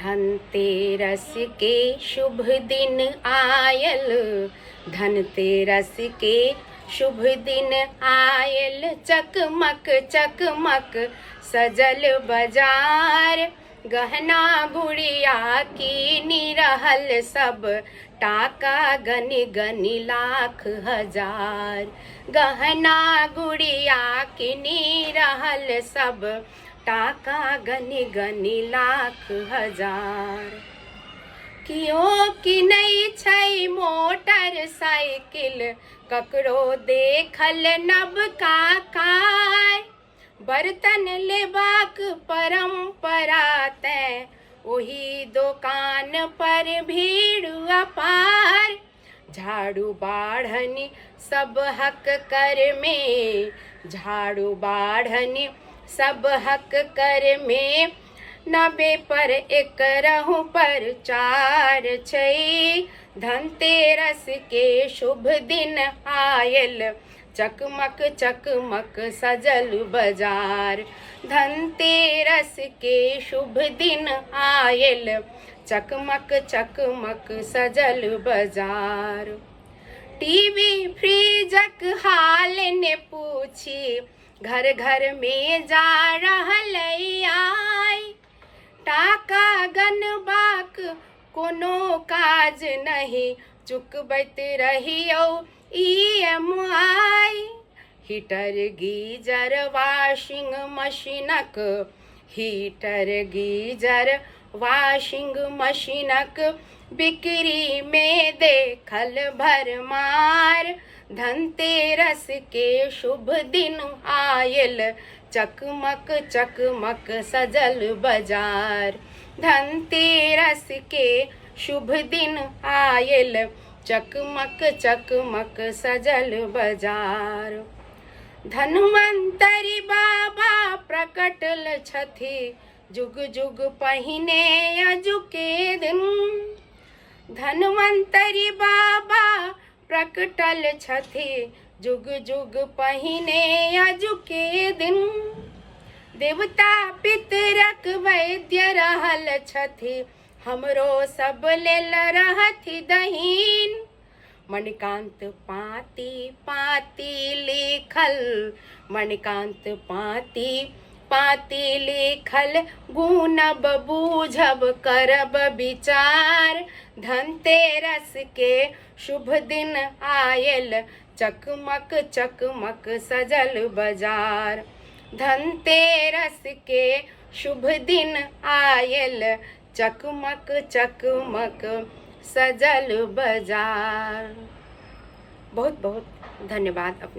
धनतेरस के शुभ दिन आयल, धनतेरस के शुभ दिन आयल, चकमक चकमक सजल बाजार। गहना गुड़िया कीनी रहल सब, टाका गनी गनी लाख हजार। गहना गुड़िया कीनी रहल सब, टाका गनी गनी लाख हजार। कियो किनै छै मोटर साइकिल, ककरो देखल नबका कार। बर्तन लेबाक परंपरा तैं, ओही दोकान पर भीड़ अपार। झाड़ू बाढ़नी सब हक कर में, झाड़ू बाढ़नी सब हक कर में, नबे पर एकरहु पर चार छै। धनतेरस के शुभ दिन आयल, चकमक चकमक सजल बाजार। धनतेरस के शुभ दिन आयल, चकमक चकमक सजल बाजार। टीवी फ्रिजक हाल ने पूछी, घर घर में जा रहल आई। टाका गनबाक कोनो काज नहीं, चुकबैत रहियौ EMI। हीटर गीजर वाशिंग मशीनक, हीटर गीजर वाशिंग मशीनक बिक्री में देखल भरमार। धनतेरस के शुभ दिन आयल, चकमक चकमक सजल बाजार। धनतेरस के शुभ दिन आयल, चकमक चकमक सजल बाजार। धन्वंतरि बाबा प्रकटल छथि, जुग जुग पहिने अजुके दिन। धन्वंतरि बाबा प्रकटल छथि, जुग जुग पहिने अजुके दिन। देवता पितरक वैद्य रहल छथि, हमरो सब लेल रहथि दहीन। मणिकांत पाती पाती लिखल, मणिकांत पाती पाती लिखल, गुनब बूझब करब विचार। धनतेरस के शुभ दिन आयल, चकमक चकमक सजल बाजार। धनतेरस के शुभ दिन आयल, चकमक चकमक सजल बाजार। बहुत बहुत धन्यवाद अपने